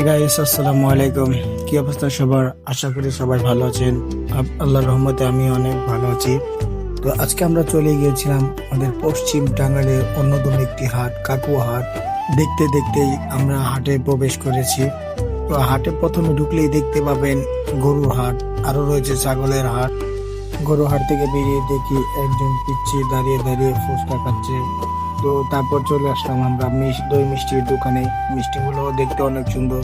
Guys, আসসালামু আলাইকুম। কি অবস্থা সবার? আশা করি সবাই ভালো আছেন। আল্লাহর রহমতে আমি অনেক ভালো আছি। তো আজকে আমরা চলে গিয়েছিলাম আমাদের পশ্চিম টাঙ্গাইলের অন্যতম একটি হাট, কাকুয়া হাট। দেখতে দেখতেই আমরা হাটে প্রবেশ করেছি। তো হাটে প্রথমে ঢুকলেই দেখতে পাবেন গরুর হাট, আরো রয়েছে ছাগলের হাট। গরু হাট থেকে বেরিয়ে দেখি একজন পিচ্ছি দাঁড়িয়ে দাঁড়িয়ে ফুচকা খাচ্ছে। তো তারপর চলে আসলাম আমরা দই মিষ্টির দোকানে। মিষ্টিগুলো দেখতে অনেক সুন্দর,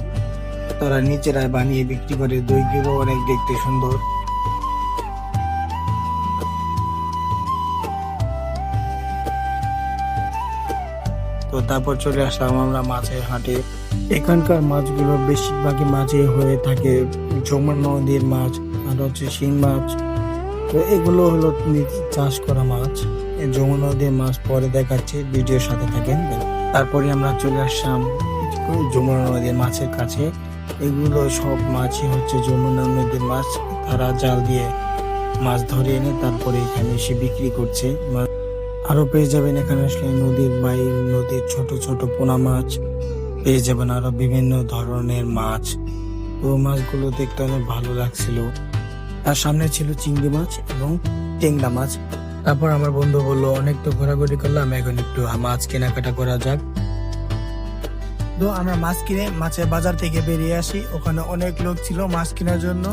তারা নিজেরাই বানিয়ে বিক্রি করে। দইগুলো অনেক দেখতে সুন্দর। তো তারপর চলে আসলাম আমরা মাছের হাটে। এখানকার মাছগুলো বেশিরভাগই মাছই হয়ে থাকে যমুনা নদীর মাছ, আর হচ্ছে শিং মাছ। তো এগুলো হলো চাষ করা মাছ। এই যমুনা নদীর মাছ পরে দেখাচ্ছি, ভিডিওর সাথে থাকেন। তারপরে আমরা চলে আসলাম যমুনা নদীর মাছের কাছে। এগুলো সব মাছই হচ্ছে যমুনা নদীর মাছ। তারা জাল দিয়ে মাছ ধরে এনে তারপরে এখানে এসে বিক্রি করছে। আরো পেয়ে যাবেন এখানে আসলে নদীর ছোট ছোট পোনা মাছ পেয়ে যাবেন, আরো বিভিন্ন ধরনের মাছ। তো মাছগুলো দেখতে অনেক ভালো লাগছিল। তার সামনে ছিল চিংড়ি মাছ এবং টেংরা মাছ। তারপর আমার বন্ধু বললো, অনেক তো ঘোরাঘুরি করলাম, এখন একটু মাছ কেনাকাটা করা যাক। তো আমরা মাছ কিনে মাছের বাজার থেকে বেরিয়ে আসি। ওখানে অনেক লোক ছিল মাছ কেনার জন্য।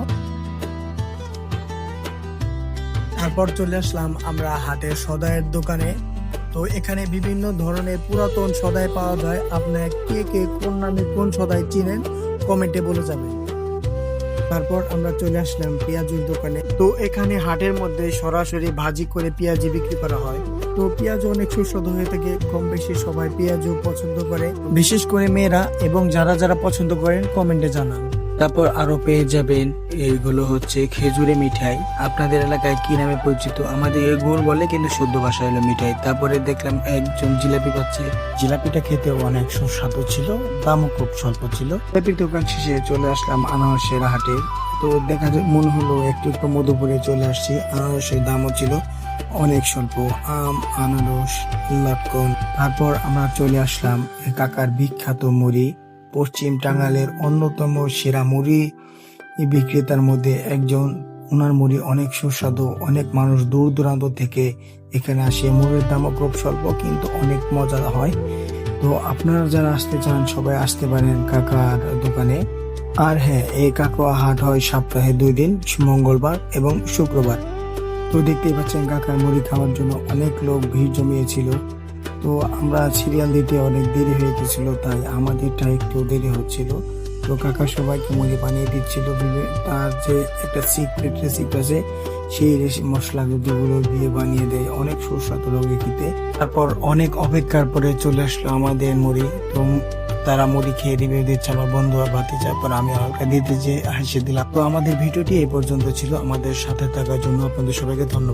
তারপর চলে আসলাম আমরা হাটের সদাইয়ের দোকানে। তো এখানে বিভিন্ন ধরনের পুরাতন সদাই পাওয়া যায়। আপনার কে কে কোন নামে কোন সদাই চিনেন কমেন্টে বলে যাবেন। তারপর আমরা চলে আসলাম পেঁয়াজুর দোকানে। তো এখানে হাটের মধ্যে সরাসরি ভাজি করে পেঁয়াজি বিক্রি করা হয়। তো পেঁয়াজ অনেক সুস্বাদু হয়ে থাকে, কম বেশি সবাই পেঁয়াজও পছন্দ করে, বিশেষ করে মেয়েরা। এবং যারা যারা পছন্দ করেন কমেন্টে জানান। তারপর আরো পেয়ে যাবেন এইগুলো হচ্ছে খেজুরে মিঠাই। আপনাদের এলাকায় কি নামে পরিচিত? আমাদের গুড় বলে, কিন্তু শুদ্ধ ভাষা হলো মিঠাই। তারপরে দেখলাম একজন জিলাপি পাচ্ছে। জিলাপিটা খেতে অনেক সুস্বাদু ছিল, দামও খুব স্বল্প ছিল। জিলাপির দোকান শেষে চলে আসলাম আনারসের হাটে। তো দেখা যায় মনে হলো একটু মধুপুরে চলে আসছি। আনারসের দামও ছিল অনেক স্বল্প, আম, আনারস, লটকন। তারপর আমরা চলে আসলাম কাকার বিখ্যাত মুড়ি, পশ্চিম টাঙ্গাইলের অন্যতম সেরা মুড়ি বিক্রেতার মধ্যে একজন। ওনার মুড়ি অনেক সুস্বাদু, অনেক মানুষ দূর দূরান্ত থেকে এখানে আসে। মুড়ির দামও খুব স্বল্প, কিন্তু অনেক মজা হয়। তো আপনারা যারা আসতে চান সবাই আসতে পারেন কাকার দোকানে। আর হ্যাঁ, এই কাকুয়া হাট হয় সপ্তাহে 2 দিন, মঙ্গলবার এবং শুক্রবার। তো দেখতেই পাচ্ছেন কাকার মুড়ি খাওয়ার জন্য অনেক লোক ভিড় জমিয়েছিল। তো আমরা সিরিয়াল দিতে অনেক দেরি হয়ে গেছিল, তাই আমাদেরটা একটু দেরি হচ্ছিল। তো কাকা সবাইকে মুড়ি বানিয়ে দিচ্ছিল। তার যে একটা সিক্রেট রেসিপি আছে, সেই মশলাগুলো দিয়ে বানিয়ে দেয়, অনেক সুস্বাদু লাগে খেতে। তারপর অনেক অপেক্ষার পরে চলে আসলো আমাদের মুড়ি। তো তারা মুড়ি খেয়ে রিভিউ দিচ্ছে, আমার বন্ধুরা ভাতিজা, পর আমি হালকা দিতে যে হেসে দিলাম। তো আমাদের ভিডিওটি এই পর্যন্ত ছিল। আমাদের সাথে থাকার জন্য আপনাদের সবাইকে ধন্যবাদ।